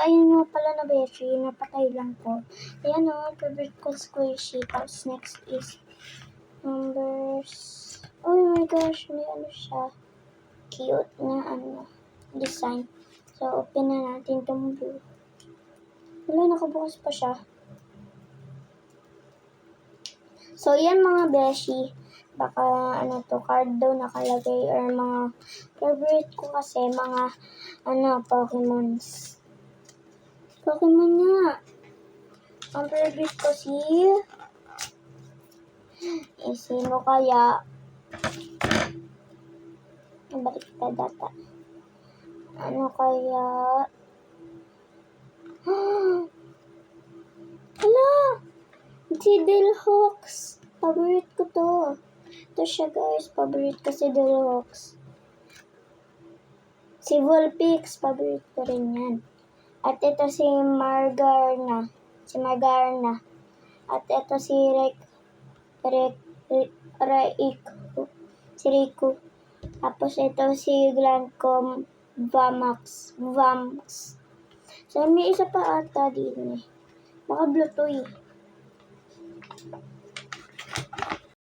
ayun nga pala na beshi, napatay lang ko. Ayan o, favorite ko squishy. Tapos next is numbers. Oh my gosh, may ano siya. Cute na design. So, open na natin itong blue. Wala, nakabukas pa siya. So, yan mga beshi. Baka card daw nakalagay or mga favorite ko kasi mga Pokemons. Pokemon nga. Ang favorite ko sino kaya? Balik ka data. Ano kaya? Hala! Si Delhawks. Favorite ko to. Ito siya guys. Favorite ko si Delhawks. Si Vulpix. Favorite ko rin yan. At ito si Margarna. At ito si Riku. Tapos ito si Glancom Vamax. So may isa pa ata din eh. Baka Bluetooth.